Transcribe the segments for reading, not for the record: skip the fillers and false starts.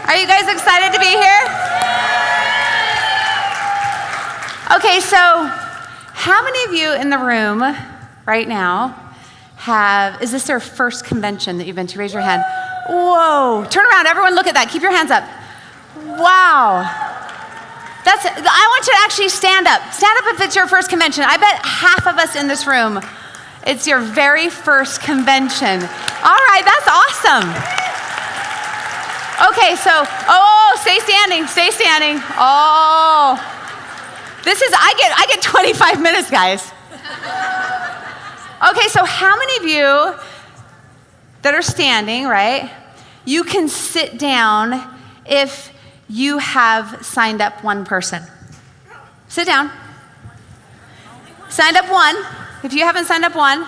Are you guys excited to be here? Okay, so how many of you in the room right now is this their first convention that you've been to? Raise your hand. Whoa, turn around, everyone look at that. Keep your hands up. Wow. I want you to actually stand up. Stand up if it's your first convention. I bet half of us in this room, it's your very first convention. All right, that's awesome. Okay, so, stay standing, stay standing. Oh, I get 25 minutes, guys. Okay, so how many of you that are standing, right, you can sit down if you have signed up one person? Sit down. Signed up one. If you haven't signed up one.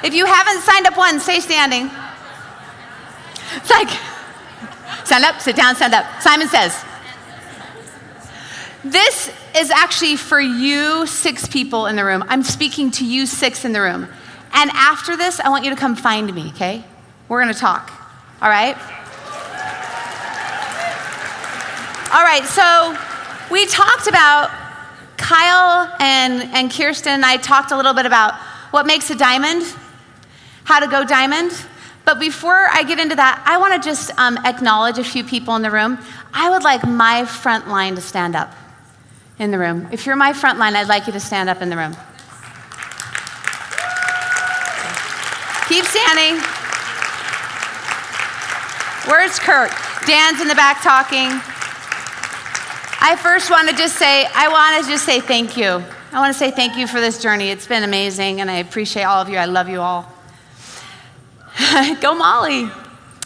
If you haven't signed up one, stay standing. It's like, stand up, sit down, stand up. Simon Says. This is actually for you 6 people in the room. I'm speaking to you 6 in the room. And after this, I want you to come find me, okay? We're gonna talk, all right? All right, so we talked about, Kyle and Kirsten and I talked a little bit about what makes a diamond, how to go diamond. But before I get into that, I want to just acknowledge a few people in the room. I would like my front line to stand up in the room. If you're my front line, I'd like you to stand up in the room. Keep standing. Where's Kurt? Dan's in the back talking. I first want to just say thank you. I want to say thank you for this journey. It's been amazing, and I appreciate all of you. I love you all. Go Molly.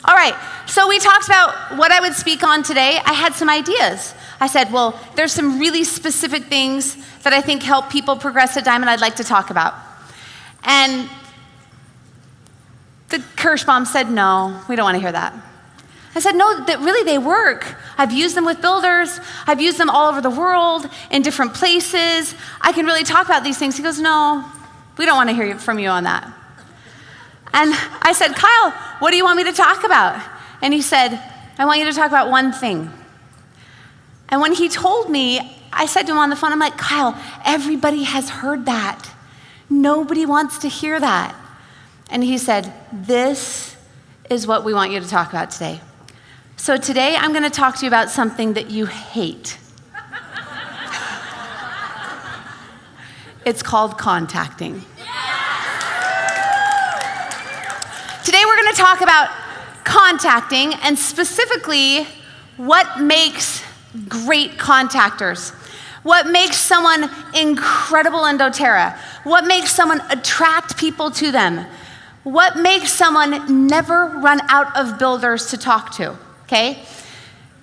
All right, so we talked about what I would speak on today. I had some ideas. I said, well, there's some really specific things that I think help people progress at Diamond I'd like to talk about. And the Kirschbaum said, no, we don't want to hear that. I said, no, that really they work. I've used them with builders. I've used them all over the world in different places. I can really talk about these things. He goes, no, we don't want to hear from you on that. And I said, Kyle, what do you want me to talk about? And he said, I want you to talk about one thing. And when he told me, I said to him on the phone, I'm like, Kyle, everybody has heard that. Nobody wants to hear that. And he said, this is what we want you to talk about today. So today I'm going to talk to you about something that you hate. It's called contacting. Today we're going to talk about contacting, and specifically what makes great contactors. What makes someone incredible in doTERRA? What makes someone attract people to them? What makes someone never run out of builders to talk to, okay?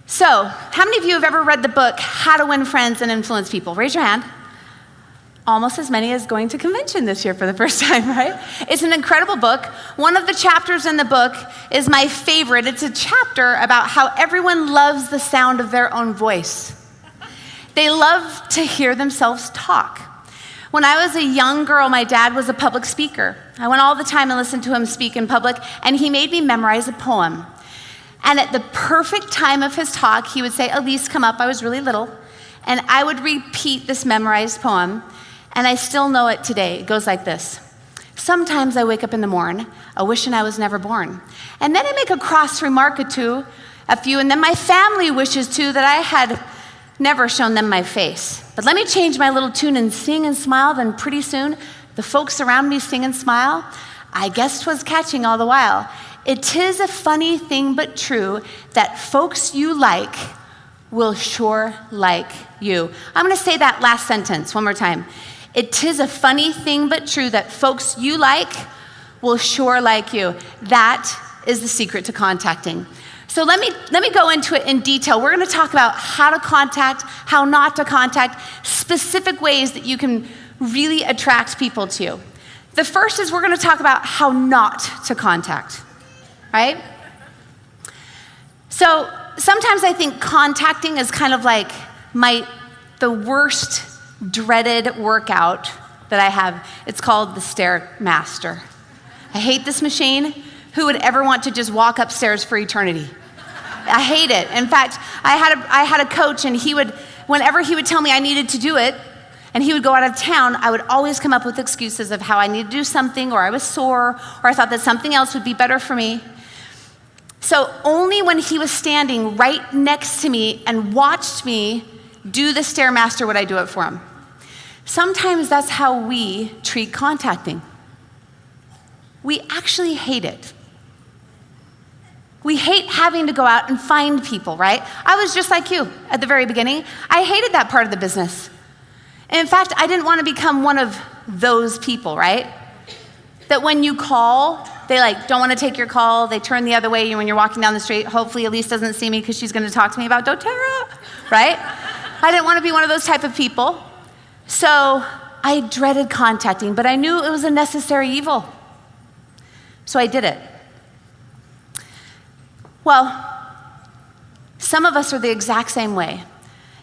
So, how many of you have ever read the book, How to Win Friends and Influence People? Raise your hand. Almost as many as going to convention this year for the first time, right? It's an incredible book. One of the chapters in the book is my favorite. It's a chapter about how everyone loves the sound of their own voice. They love to hear themselves talk. When I was a young girl, my dad was a public speaker. I went all the time and listened to him speak in public, and he made me memorize a poem. And at the perfect time of his talk, he would say, Allyse, come up. I was really little. And I would repeat this memorized poem. And I still know it today. It goes like this. Sometimes I wake up in the morn, a wishing I was never born. And then I make a cross remark or a few, and then my family wishes too that I had never shown them my face. But let me change my little tune and sing and smile, then pretty soon the folks around me sing and smile. I guess 'twas catching all the while. It is a funny thing but true that folks you like will sure like you. I'm gonna say that last sentence one more time. It is a funny thing but true that folks you like will sure like you. That is the secret to contacting. So let me go into it in detail. We're gonna talk about how to contact, how not to contact, specific ways that you can really attract people to you. The first is we're gonna talk about how not to contact, right? So sometimes I think contacting is kind of like the worst dreaded workout that I have. It's called the Stairmaster. I hate this machine. Who would ever want to just walk upstairs for eternity? I hate it. In fact, I had a coach, and whenever he would tell me I needed to do it, and he would go out of town, I would always come up with excuses of how I needed to do something, or I was sore, or I thought that something else would be better for me. So only when he was standing right next to me and watched me do the Stairmaster would I do it for him. Sometimes that's how we treat contacting. We actually hate it. We hate having to go out and find people, right? I was just like you at the very beginning. I hated that part of the business. And in fact, I didn't want to become one of those people, right? That when you call, they don't want to take your call. They turn the other way when you're walking down the street. Hopefully Allyse doesn't see me because she's going to talk to me about doTERRA, right? I didn't want to be one of those type of people. So I dreaded contacting, but I knew it was a necessary evil. So I did it. Well, some of us are the exact same way.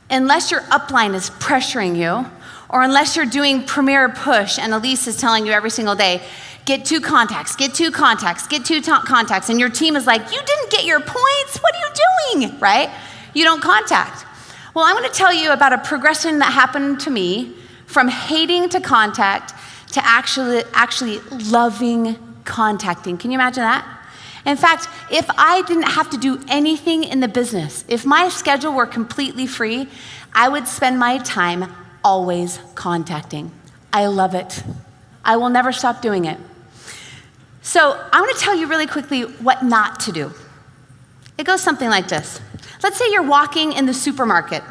Unless your upline is pressuring you, or unless you're doing Premier Push and Allyse is telling you every single day, get 2 contacts, get 2 contacts, get 2 contacts, and your team is like, you didn't get your points, what are you doing, right? You don't contact. Well, I'm gonna tell you about a progression that happened to me from hating to contact to actually loving contacting. Can you imagine that? In fact, if I didn't have to do anything in the business, if my schedule were completely free, I would spend my time always contacting. I love it. I will never stop doing it. So I want to tell you really quickly what not to do. It goes something like this. Let's say you're walking in the supermarket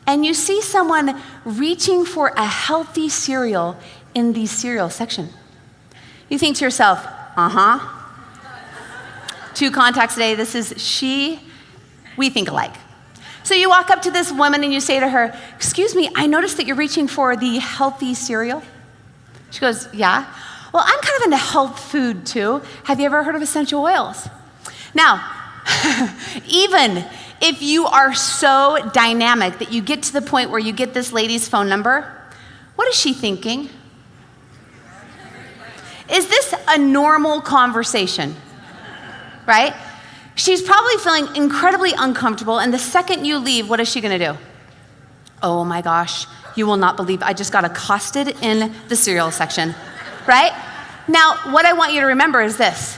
and you see someone reaching for a healthy cereal in the cereal section. You think to yourself, 2 contacts a day, this is she, we think alike. So you walk up to this woman and you say to her, excuse me, I noticed that you're reaching for the healthy cereal. She goes, yeah. Well, I'm kind of into health food too. Have you ever heard of essential oils? Now, even if you are so dynamic that you get to the point where you get this lady's phone number, what is she thinking? Is this a normal conversation? Right? She's probably feeling incredibly uncomfortable, and the second you leave, what is she gonna do? Oh my gosh, you will not believe I just got accosted in the cereal section, right? Now, what I want you to remember is this.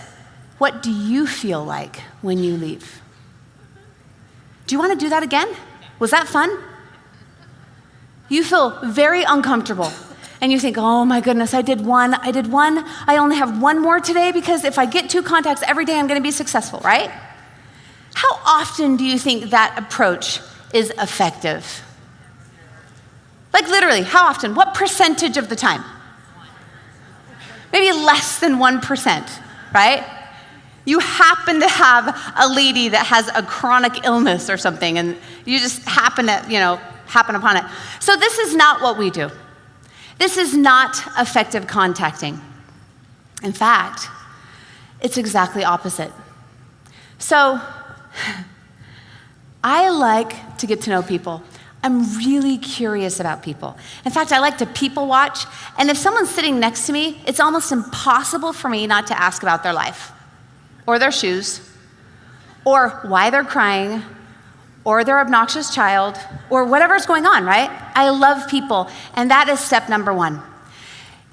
What do you feel like when you leave? Do you wanna do that again? Was that fun? You feel very uncomfortable. And you think, oh my goodness, I did one. I only have 1 more today because if I get 2 contacts every day, I'm gonna be successful, right? How often do you think that approach is effective? Like literally, how often? What percentage of the time? Maybe less than 1%, right? You happen to have a lady that has a chronic illness or something, and you just happen upon it. So this is not what we do. This is not effective contacting. In fact, it's exactly opposite. So, I like to get to know people. I'm really curious about people. In fact, I like to people watch, and if someone's sitting next to me, it's almost impossible for me not to ask about their life, or their shoes, or why they're crying, or their obnoxious child, or whatever's going on, right? I love people, and that is step number 1.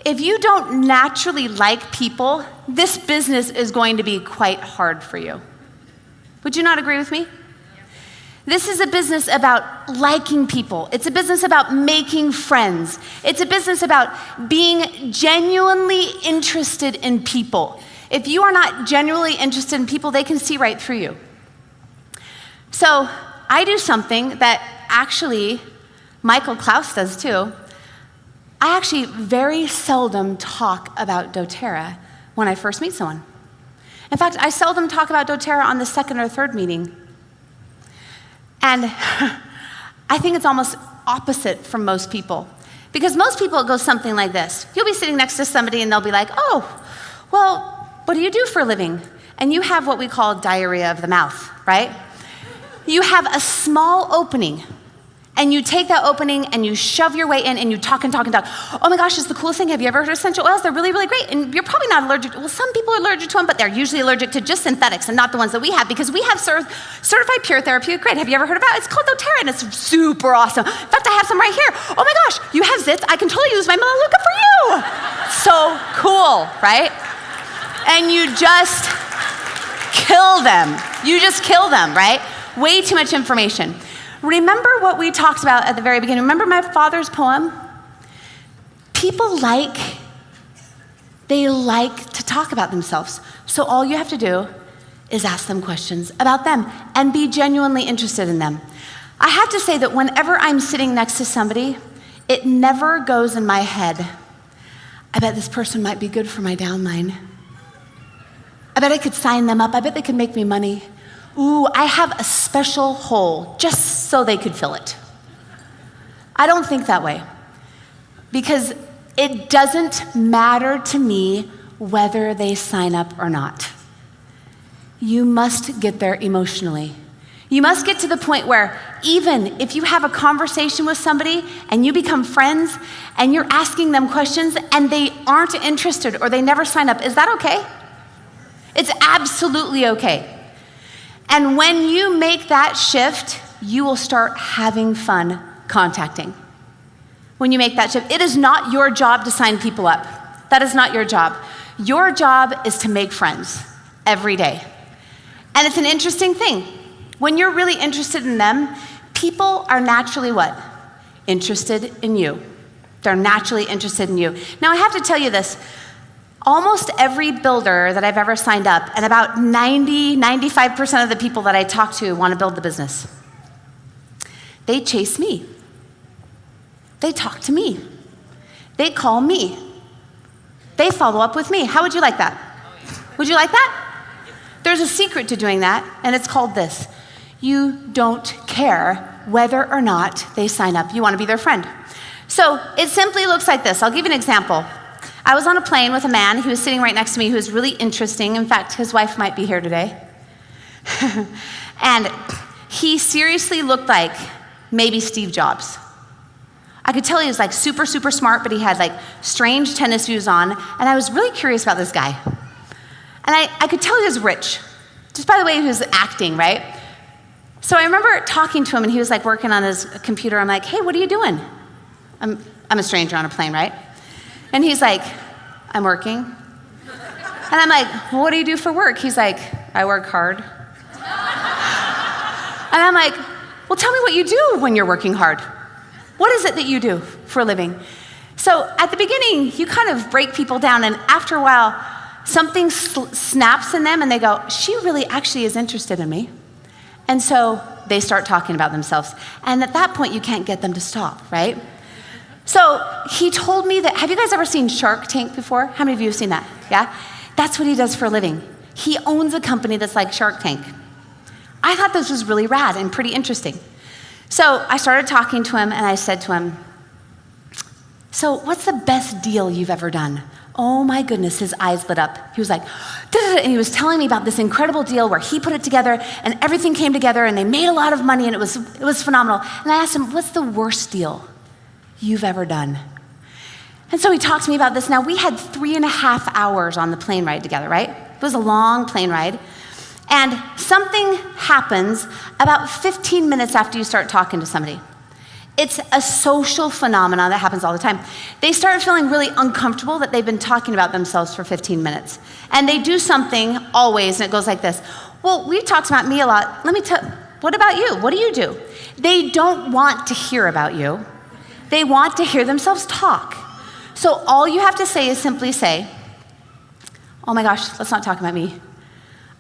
If you don't naturally like people, this business is going to be quite hard for you. Would you not agree with me? This is a business about liking people. It's a business about making friends. It's a business about being genuinely interested in people. If you are not genuinely interested in people, they can see right through you. So I do something that actually Michael Klaus does too. I actually very seldom talk about doTERRA when I first meet someone. In fact, I seldom talk about doTERRA on the 2nd or 3rd meeting. And I think it's almost opposite from most people. Because most people, it goes something like this. You'll be sitting next to somebody and they'll be like, oh, well, what do you do for a living? And you have what we call diarrhea of the mouth, right? You have a small opening, and you take that opening and you shove your way in and you talk and talk and talk. Oh my gosh, it's the coolest thing. Have you ever heard of essential oils? They're really, really great. And you're probably not allergic. Well, some people are allergic to them, but they're usually allergic to just synthetics and not the ones that we have, because we have certified pure therapeutic grade. Have you ever heard about it? It's called Terra, and it's super awesome. In fact, I have some right here. Oh my gosh, you have zits? I can totally use my Melaleuca for you. So cool, right? And you just kill them. You just kill them, right? Way too much information. Remember what we talked about at the very beginning. Remember my father's poem? People like to talk about themselves. So all you have to do is ask them questions about them and be genuinely interested in them. I have to say that whenever I'm sitting next to somebody, it never goes in my head, I bet this person might be good for my downline. I bet I could sign them up. I bet they could make me money. Ooh, I have a special hole just so they could fill it. I don't think that way, because it doesn't matter to me whether they sign up or not. You must get there emotionally. You must get to the point where even if you have a conversation with somebody and you become friends and you're asking them questions and they aren't interested or they never sign up, is that okay? It's absolutely okay. And when you make that shift, you will start having fun contacting. When you make that shift, it is not your job to sign people up. That is not your job. Your job is to make friends every day. And it's an interesting thing. When you're really interested in them, people are naturally what? Interested in you. They're naturally interested in you. Now, I have to tell you this. Almost every builder that I've ever signed up, and about 95% of the people that I talk to want to build the business. They chase me. They talk to me. They call me. They follow up with me. How would you like that? Would you like that? There's a secret to doing that, and it's called this. You don't care whether or not they sign up. You want to be their friend. So it simply looks like this. I'll give you an example. I was on a plane with a man who was sitting right next to me who was really interesting. In fact, his wife might be here today. And he seriously looked like maybe Steve Jobs. I could tell he was like super, super smart, but he had like strange tennis shoes on. And I was really curious about this guy. And I could tell he was rich, just by the way he was acting, right? So I remember talking to him, and he was like working on his computer. I'm like, hey, what are you doing? I'm a stranger on a plane, right? And he's like, I'm working. And I'm like, well, what do you do for work? He's like, I work hard. And I'm like, well, tell me what you do when you're working hard. What is it that you do for a living? So at the beginning, you kind of break people down, and after a while, something snaps in them, and they go, she really actually is interested in me. And so they start talking about themselves. And at that point, you can't get them to stop, right? So he told me that, have you guys ever seen Shark Tank before? How many of you have seen that? Yeah? That's what he does for a living. He owns a company that's like Shark Tank. I thought this was really rad and pretty interesting. So I started talking to him, and I said to him, so what's the best deal you've ever done? Oh my goodness, his eyes lit up. He was like, da-da-da, and he was telling me about this incredible deal where he put it together and everything came together and they made a lot of money and it was phenomenal. And I asked him, what's the worst deal you've ever done? And so he talked to me about this. Now, we had 3.5 hours on the plane ride together, right? It was a long plane ride. And something happens about 15 minutes after you start talking to somebody. It's a social phenomenon that happens all the time. They start feeling really uncomfortable that they've been talking about themselves for 15 minutes. And they do something always, and it goes like this. Well, we've talked about me a lot. Let me tell, what about you? What do you do? They don't want to hear about you. They want to hear themselves talk. So all you have to say is simply say, oh my gosh, let's not talk about me.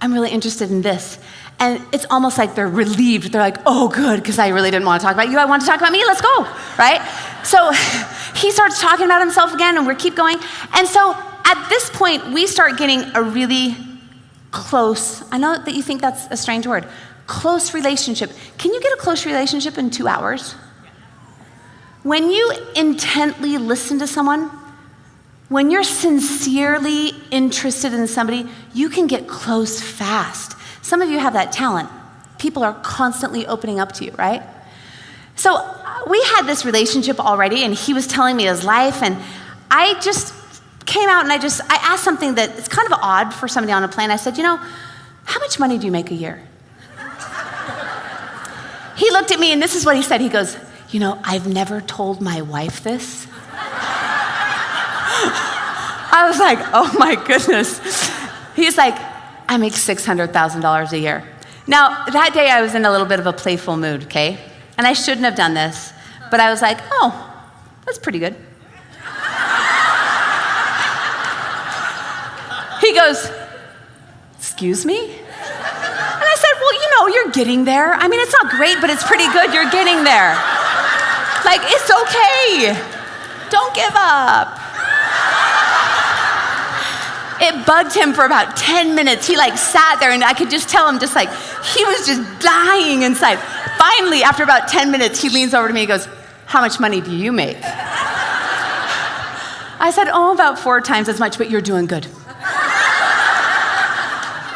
I'm really interested in this. And it's almost like they're relieved. They're like, oh, good, because I really didn't want to talk about you. I want to talk about me. Let's go, right? So he starts talking about himself again, and we keep going. And so at this point, we start getting a really close, I know that you think that's a strange word, close relationship. Can you get a close relationship in 2 hours? When you intently listen to someone, when you're sincerely interested in somebody, you can get close fast. Some of you have that talent. People are constantly opening up to you, right? So we had this relationship already, and he was telling me his life, and I just came out and I asked something that it's kind of odd for somebody on a plane. I said, how much money do you make a year? He looked at me, and this is what he said. He goes, I've never told my wife this. I was like, oh my goodness. He's like, I make $600,000 a year. Now, that day I was in a little bit of a playful mood, okay? And I shouldn't have done this, but I was like, oh, that's pretty good. He goes, excuse me? And I said, well, you're getting there. I mean, it's not great, but it's pretty good. You're getting there. Like, it's okay. Don't give up. It bugged him for about 10 minutes. He sat there, and I could just tell him he was just dying inside. Finally, after about 10 minutes, he leans over to me and goes, how much money do you make? I said, about 4 times as much, but you're doing good.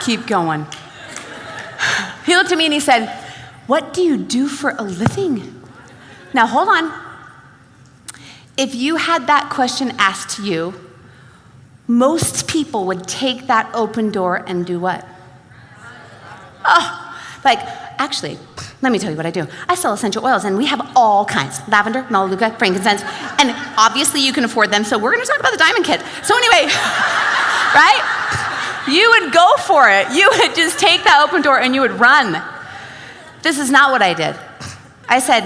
Keep going. He looked at me and he said, what do you do for a living? Now, hold on. If you had that question asked to you, most people would take that open door and do what? Actually, let me tell you what I do. I sell essential oils, and we have all kinds. Lavender, melaleuca, frankincense, and obviously you can afford them, so we're gonna talk about the diamond kit. So anyway, right? You would go for it. You would just take that open door and you would run. This is not what I did. I said,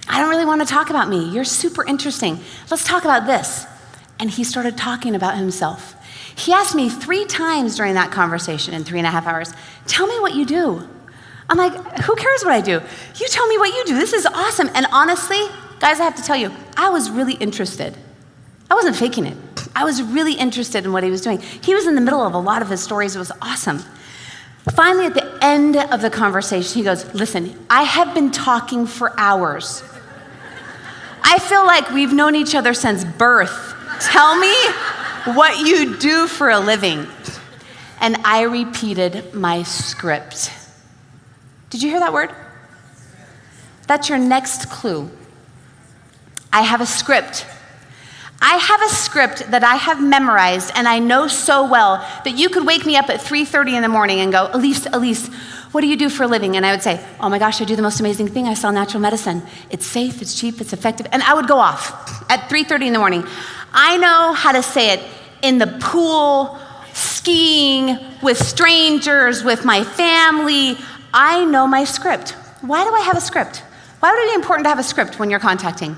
I don't really want to talk about me. You're super interesting. Let's talk about this. And he started talking about himself. He asked me 3 times during that conversation in 3.5 hours, tell me what you do. I'm like, who cares what I do? You tell me what you do. This is awesome. And honestly, guys, I have to tell you, I was really interested. I wasn't faking it. I was really interested in what he was doing. He was in the middle of a lot of his stories. It was awesome. Finally, at the end of the conversation, he goes, listen, I have been talking for hours. I feel like we've known each other since birth. Tell me what you do for a living. And I repeated my script. Did you hear that word? That's your next clue. I have a script. I have a script that I have memorized and I know so well that you could wake me up at 3:30 in the morning and go, Allyse, what do you do for a living? And I would say, oh my gosh, I do the most amazing thing. I sell natural medicine. It's safe, it's cheap, it's effective. And I would go off at 3:30 in the morning. I know how to say it in the pool, skiing, with strangers, with my family. I know my script. Why do I have a script? Why would it be important to have a script when you're contacting?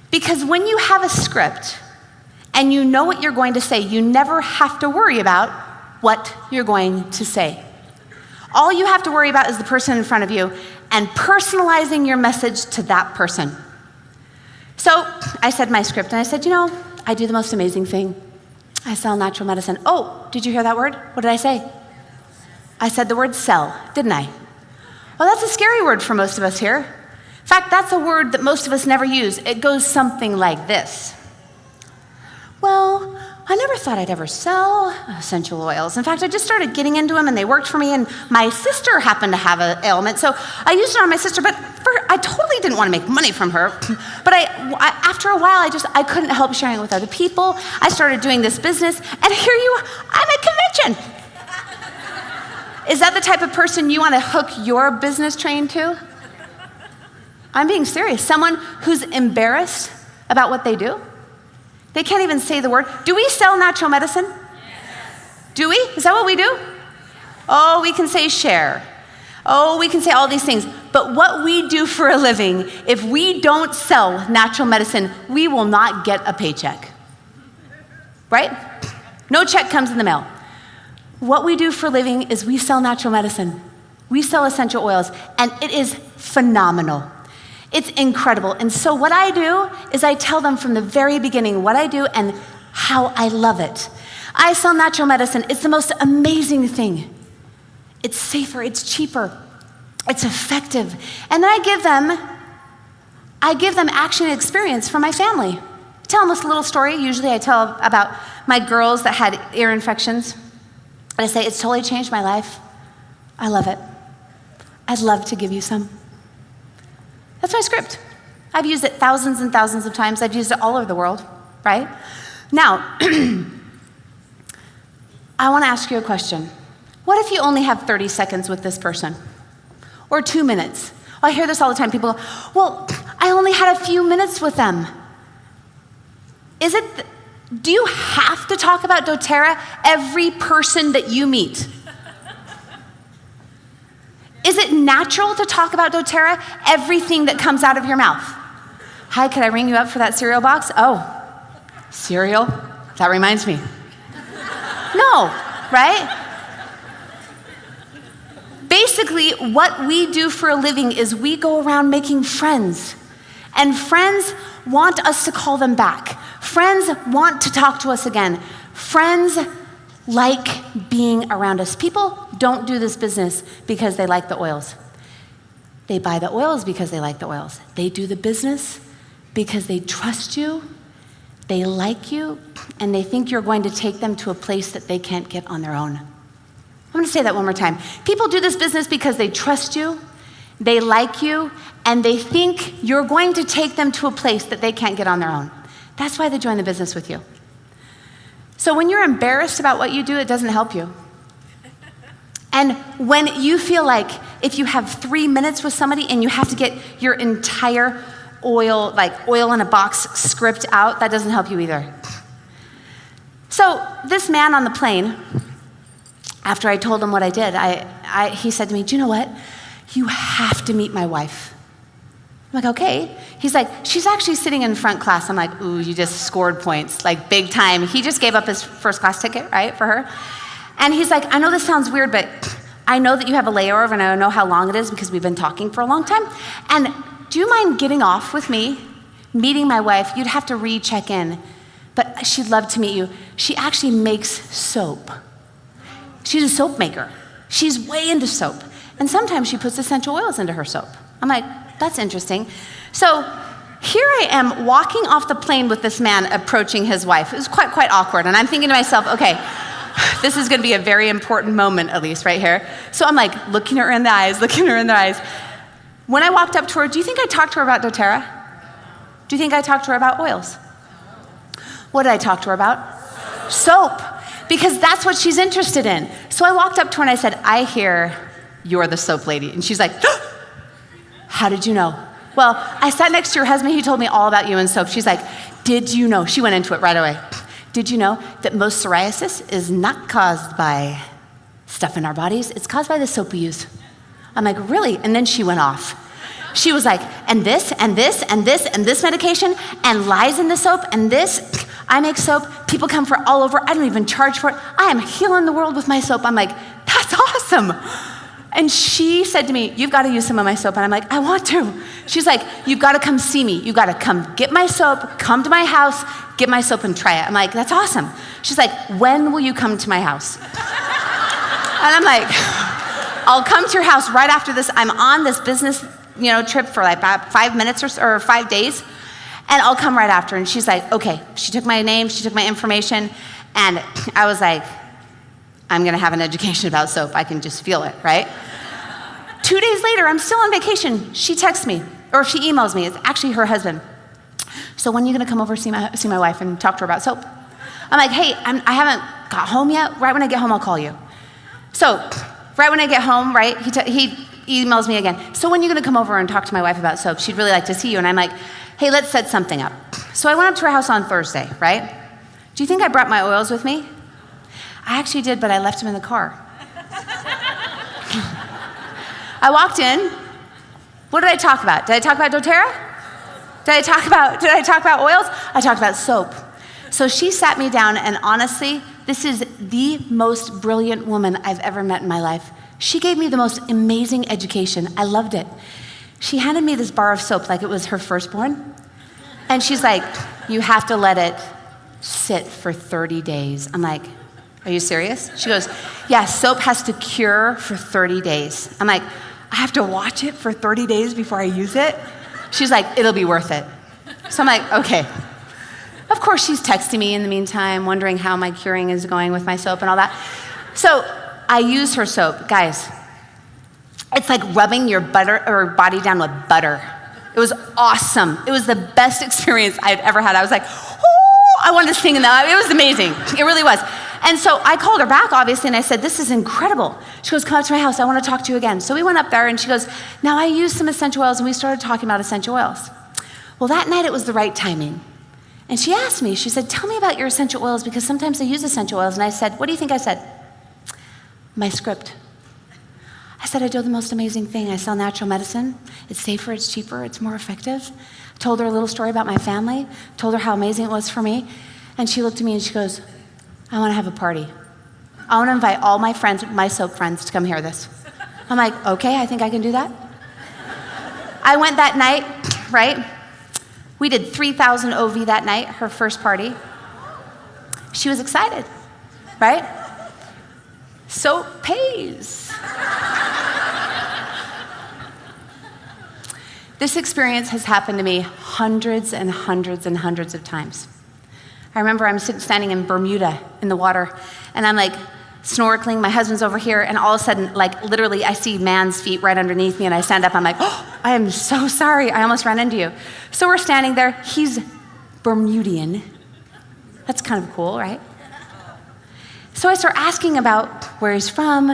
Because when you have a script and you know what you're going to say, you never have to worry about what you're going to say. All you have to worry about is the person in front of you and personalizing your message to that person. So I said my script, and I said, I do the most amazing thing. I sell natural medicine. Oh, did you hear that word? What did I say? I said the word sell, didn't I? Well, that's a scary word for most of us here. In fact, that's a word that most of us never use. It goes something like this. Well, I never thought I'd ever sell essential oils. In fact, I just started getting into them and they worked for me, and my sister happened to have an ailment, so I used it on my sister, but I totally didn't want to make money from her. But after a while, I couldn't help sharing it with other people. I started doing this business, and here I'm at convention. Is that the type of person you want to hook your business train to? I'm being serious. Someone who's embarrassed about what they do? They can't even say the word. Do we sell natural medicine? Yes. Do we? Is that what we do? Oh, we can say share. Oh, we can say all these things. But what we do for a living, if we don't sell natural medicine, we will not get a paycheck. Right? No check comes in the mail. What we do for a living is we sell natural medicine. We sell essential oils, and it is phenomenal. It's incredible. And so what I do is I tell them from the very beginning what I do and how I love it. I sell natural medicine. It's the most amazing thing. It's safer, it's cheaper, it's effective. And then I give them action and experience from my family. I tell them this little story. Usually I tell about my girls that had ear infections. And I say, it's totally changed my life. I love it. I'd love to give you some. That's my script. I've used it thousands and thousands of times. I've used it all over the world, right? Now, I want to ask you a question. What if you only have 30 seconds with this person? Or 2 minutes? I hear this all the time. People go, well, I only had a few minutes with them. Do you have to talk about doTERRA every person that you meet? Is it natural to talk about doTERRA everything that comes out of your mouth? Hi, could I ring you up for that cereal box? Oh, cereal? That reminds me. No, right? Basically, what we do for a living is we go around making friends. And friends want us to call them back. Friends want to talk to us again. Friends like being around us. People don't do this business because they like the oils. They buy the oils because they like the oils. They do the business because they trust you, they like you, and they think you're going to take them to a place that they can't get on their own. I'm going to say that one more time. People do this business because they trust you, they like you, and they think you're going to take them to a place that they can't get on their own. That's why they join the business with you. So when you're embarrassed about what you do, it doesn't help you. And when you feel like if you have 3 minutes with somebody and you have to get your entire oil in a box script out, that doesn't help you either. So this man on the plane, after I told him what I did, he said to me, do you know what? You have to meet my wife. I'm like, okay. He's like, she's actually sitting in front class. I'm like, ooh, you just scored points, like big time. He just gave up his first class ticket, right, for her. And he's like, I know this sounds weird, but I know that you have a layover and I know how long it is because we've been talking for a long time. And do you mind getting off with me, meeting my wife? You'd have to recheck in, but she'd love to meet you. She actually makes soap. She's a soap maker. She's way into soap. And sometimes she puts essential oils into her soap. I'm like, that's interesting. So here I am walking off the plane with this man approaching his wife. It was quite awkward. And I'm thinking to myself, okay, this is going to be a very important moment, Allyse, right here. So I'm like looking at her in the eyes. When I walked up to her, do you think I talked to her about doTERRA? Do you think I talked to her about oils? What did I talk to her about? Soap. Because that's what she's interested in. So I walked up to her and I said, I hear you're the soap lady. And she's like, how did you know? Well, I sat next to your husband. He told me all about you and soap. She's like, did you know? She went into it right away. Did you know that most psoriasis is not caused by stuff in our bodies? It's caused by the soap we use. I'm like, really? And then she went off. She was like, and this, and this, and this, and this medication, and lies in the soap, and this. I make soap. People come from all over. I don't even charge for it. I am healing the world with my soap. I'm like, that's awesome. And she said to me, you've got to use some of my soap. And I'm like, I want to. She's like, you've got to come see me. You've got to come get my soap, come to my house, get my soap and try it. I'm like, that's awesome. She's like, when will you come to my house? And I'm like, I'll come to your house right after this. I'm on this business, trip for like about 5 minutes or 5 days. And I'll come right after. And she's like, okay. She took my name, she took my information. And I was like, I'm going to have an education about soap. I can just feel it, right? 2 days later, I'm still on vacation. She texts me, or she emails me. It's actually her husband. So when are you going to come over see my wife and talk to her about soap? I'm like, hey, I haven't got home yet. Right when I get home, I'll call you. So right when I get home, right, he emails me again. So when are you going to come over and talk to my wife about soap? She'd really like to see you. And I'm like, hey, let's set something up. So I went up to her house on Thursday, right? Do you think I brought my oils with me? I actually did, but I left them in the car. I walked in. What did I talk about? Did I talk about doTERRA? Did I talk about oils? I talked about soap. So she sat me down, and honestly, this is the most brilliant woman I've ever met in my life. She gave me the most amazing education. I loved it. She handed me this bar of soap like it was her firstborn. And she's like, you have to let it sit for 30 days. I'm like, are you serious? She goes, yeah, soap has to cure for 30 days. I'm like, I have to watch it for 30 days before I use it? She's like, it'll be worth it. So I'm like, okay. Of course, she's texting me in the meantime, wondering how my curing is going with my soap and all that. So I use her soap. Guys, it's like rubbing your body down with butter. It was awesome. It was the best experience I had ever had. I was like, oh, I wanted to sing in that. It was amazing. It really was. And so I called her back, obviously, and I said, this is incredible. She goes, come up to my house. I want to talk to you again. So we went up there, and she goes, now I use some essential oils, and we started talking about essential oils. Well, that night it was the right timing. And she asked me, she said, tell me about your essential oils, because sometimes I use essential oils. And I said, what do you think I said? My script. I said, I do the most amazing thing. I sell natural medicine. It's safer, it's cheaper, it's more effective. I told her a little story about my family, told her how amazing it was for me. And she looked at me and she goes, I want to have a party. I want to invite all my friends, my soap friends, to come hear this. I'm like, okay, I think I can do that. I went that night, right? We did 3,000 OV that night, her first party. She was excited, right? Soap pays. This experience has happened to me hundreds and hundreds and hundreds of times. I remember I'm standing in Bermuda in the water, and I'm like snorkeling, my husband's over here, and all of a sudden, like literally, I see man's feet right underneath me, and I stand up, I'm like, oh, I am so sorry, I almost ran into you. So we're standing there, he's Bermudian. That's kind of cool, right? So I start asking about where he's from,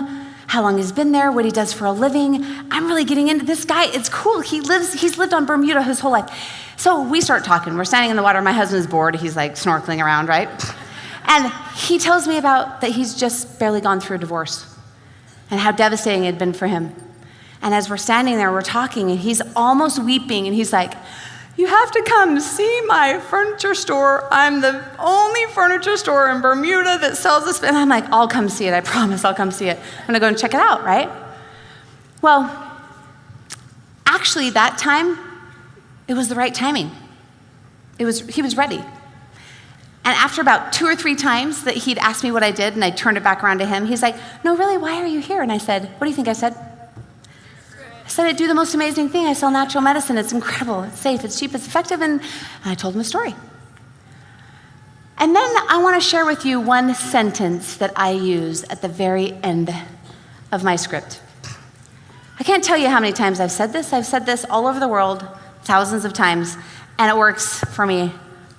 how long he's been there, what he does for a living. I'm really getting into this guy. It's cool. He's lived on Bermuda his whole life. So we start talking. We're standing in the water. My husband's bored. He's like snorkeling around, right? And he tells me about that he's just barely gone through a divorce and how devastating it had been for him. And as we're standing there, we're talking, and he's almost weeping, and he's like, you have to come see my furniture store. I'm the only furniture store in Bermuda that sells this. And I'm like, I'll come see it. I promise I'll come see it. I'm going to go and check it out, right? Well, actually, that time, it was the right timing. He was ready. And after about 2 or 3 times that he'd asked me what I did, and I turned it back around to him, he's like, no, really, why are you here? And I said, what do you think I said? I said, I do the most amazing thing. I sell natural medicine. It's incredible. It's safe. It's cheap. It's effective. And I told him a story. And then I want to share with you one sentence that I use at the very end of my script. I can't tell you how many times I've said this. I've said this all over the world, thousands of times, and it works for me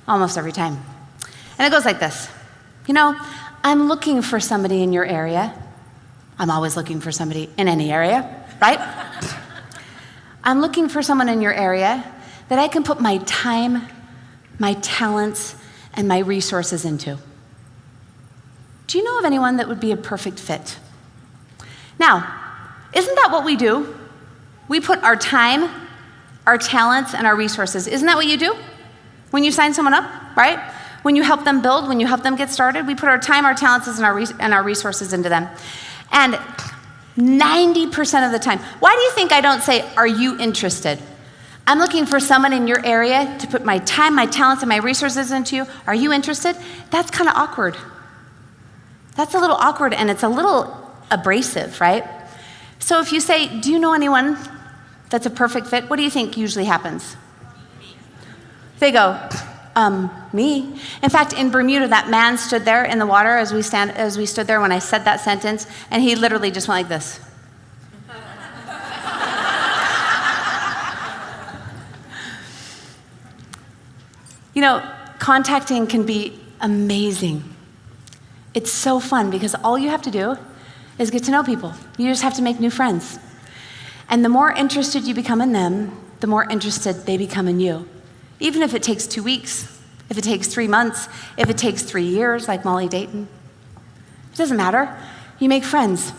almost every time. And it goes like this. You know, I'm looking for somebody in your area. I'm always looking for somebody in any area, right? I'm looking for someone in your area that I can put my time, my talents, and my resources into. Do you know of anyone that would be a perfect fit? Now, isn't that what we do? We put our time, our talents, and our resources. Isn't that what you do when you sign someone up, right? When you help them build, when you help them get started, we put our time, our talents, and our resources into them. And 90% of the time. Why do you think I don't say, are you interested? I'm looking for someone in your area to put my time, my talents, and my resources into. Are you interested? That's kind of awkward. That's a little awkward, and it's a little abrasive, right? So if you say, do you know anyone that's a perfect fit? What do you think usually happens? They go, me. In fact, in Bermuda, that man stood there in the water as we stood there when I said that sentence, and he literally just went like this. You know, contacting can be amazing. It's so fun because all you have to do is get to know people. You just have to make new friends. And the more interested you become in them, the more interested they become in you. Even if it takes 2 weeks, if it takes 3 months, if it takes 3 years, like Molly Dayton. It doesn't matter. You make friends.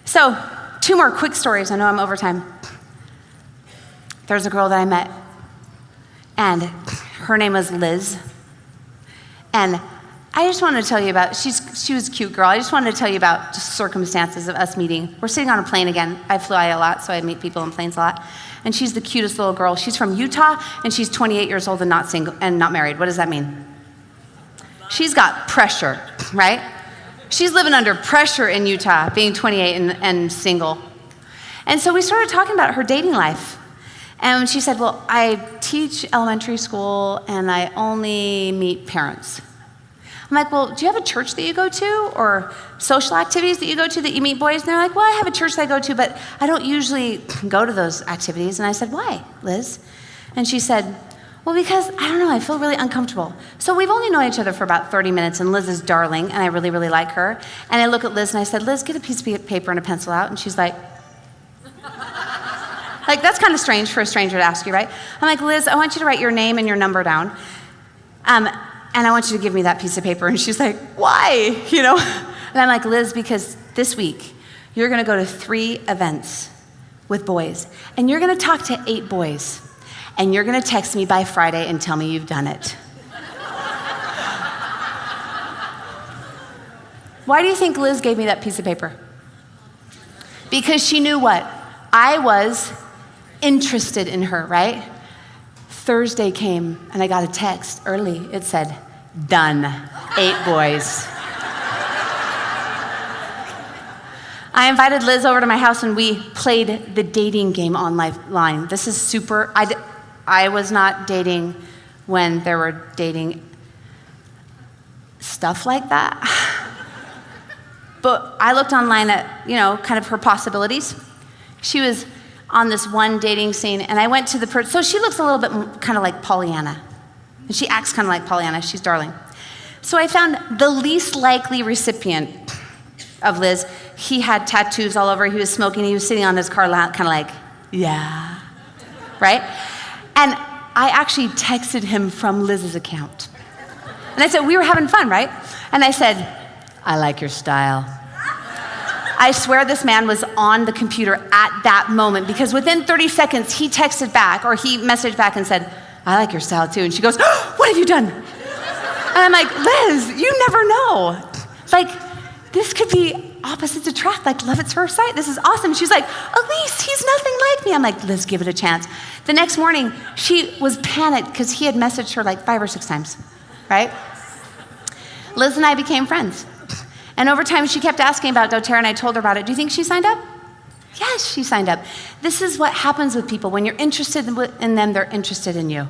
So, 2 more quick stories. I know I'm over time. There's a girl that I met, and her name was Liz. And I just wanted to tell you about, she was a cute girl. I just wanted to tell you about just circumstances of us meeting. We're sitting on a plane again. I fly a lot, so I meet people on planes a lot. And she's the cutest little girl. She's from Utah, and she's 28 years old and not single and not married. What does that mean? She's got pressure, right? She's living under pressure in Utah, being 28 and single. And so we started talking about her dating life. And she said, well, I teach elementary school, and I only meet parents. I'm like, well, do you have a church that you go to or social activities that you go to that you meet boys? And they're like, well, I have a church that I go to, but I don't usually go to those activities. And I said, why, Liz? And she said, well, because, I don't know, I feel really uncomfortable. So we've only known each other for about 30 minutes, and Liz is darling, and I really, really like her. And I look at Liz, and I said, Liz, get a piece of paper and a pencil out. And she's like, that's kind of strange for a stranger to ask you, right? I'm like, Liz, I want you to write your name and your number down. And I want you to give me that piece of paper. And she's like, why? And I'm like, Liz, because this week, you're going to go to 3 events with boys, and you're going to talk to 8 boys. And you're going to text me by Friday and tell me you've done it. Why do you think Liz gave me that piece of paper? Because she knew what? I was interested in her, right? Thursday came, and I got a text early. It said, done, 8 boys. I invited Liz over to my house, and we played the dating game online. This is super... I was not dating when there were dating stuff like that. But I looked online at, kind of her possibilities. She was on this one dating scene, and I went to the person. So she looks a little bit kind of like Pollyanna. And she acts kind of like Pollyanna. She's darling. So I found the least likely recipient of Liz. He had tattoos all over. He was smoking. He was sitting on his car kind of like, yeah, right? And I actually texted him from Liz's account. And I said, we were having fun, right? And I said, I like your style. I swear this man was on the computer at that moment, because within 30 seconds, he texted back, or he messaged back and said, I like your style too. And she goes, oh, what have you done? And I'm like, Liz, you never know. This could be opposites attract, like love at first sight. This is awesome. She's like, Allyse, he's nothing like me. I'm like, Liz, give it a chance. The next morning, she was panicked because he had messaged her like 5 or 6 times, right? Liz and I became friends. And over time, she kept asking about doTERRA, and I told her about it. Do you think she signed up? Yes, she signed up. This is what happens with people. When you're interested in them, they're interested in you.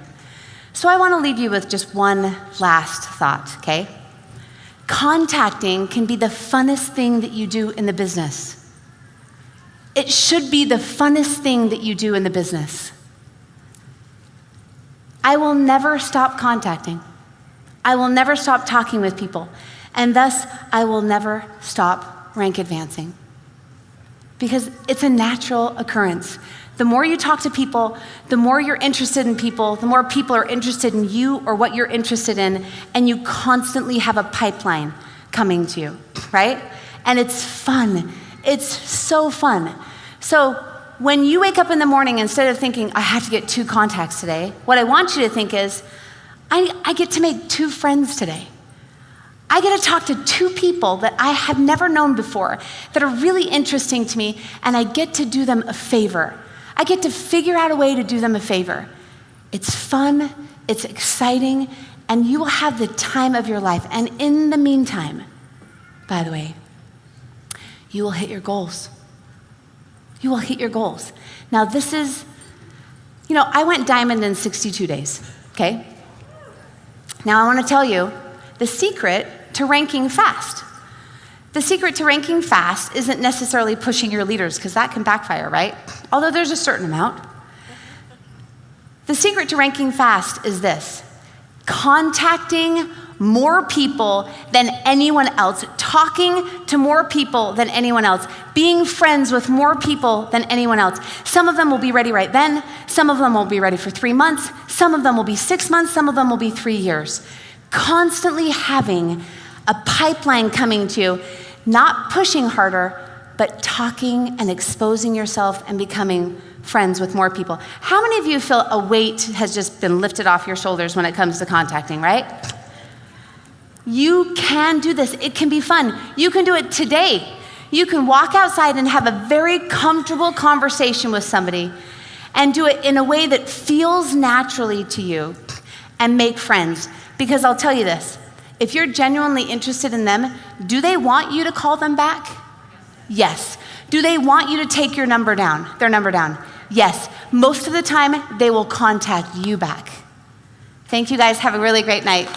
So I want to leave you with just one last thought, okay? Contacting can be the funnest thing that you do in the business. It should be the funnest thing that you do in the business. I will never stop contacting. I will never stop talking with people. And thus, I will never stop rank advancing. Because it's a natural occurrence. The more you talk to people, the more you're interested in people, the more people are interested in you or what you're interested in, and you constantly have a pipeline coming to you, right? And it's fun. It's so fun. So when you wake up in the morning, instead of thinking, I have to get 2 contacts today, what I want you to think is, I get to make 2 friends today. I get to talk to 2 people that I have never known before that are really interesting to me, and I get to do them a favor. I get to figure out a way to do them a favor. It's fun, it's exciting, and you will have the time of your life. And in the meantime, by the way, you will hit your goals. You will hit your goals. Now this is, I went diamond in 62 days, okay? Now I want to tell you the secret to ranking fast. The secret to ranking fast isn't necessarily pushing your leaders, because that can backfire, right? Although there's a certain amount. The secret to ranking fast is this: contacting more people than anyone else, talking to more people than anyone else, being friends with more people than anyone else. Some of them will be ready right then. Some of them will be ready for 3 months. Some of them will be 6 months. Some of them will be 3 years. Constantly having a pipeline coming to you, not pushing harder, but talking and exposing yourself and becoming friends with more people. How many of you feel a weight has just been lifted off your shoulders when it comes to contacting, right? You can do this. It can be fun. You can do it today. You can walk outside and have a very comfortable conversation with somebody and do it in a way that feels naturally to you and make friends. Because I'll tell you this, if you're genuinely interested in them, do they want you to call them back? Yes. Do they want you to take their number down? Yes. Most of the time, they will contact you back. Thank you guys. Have a really great night.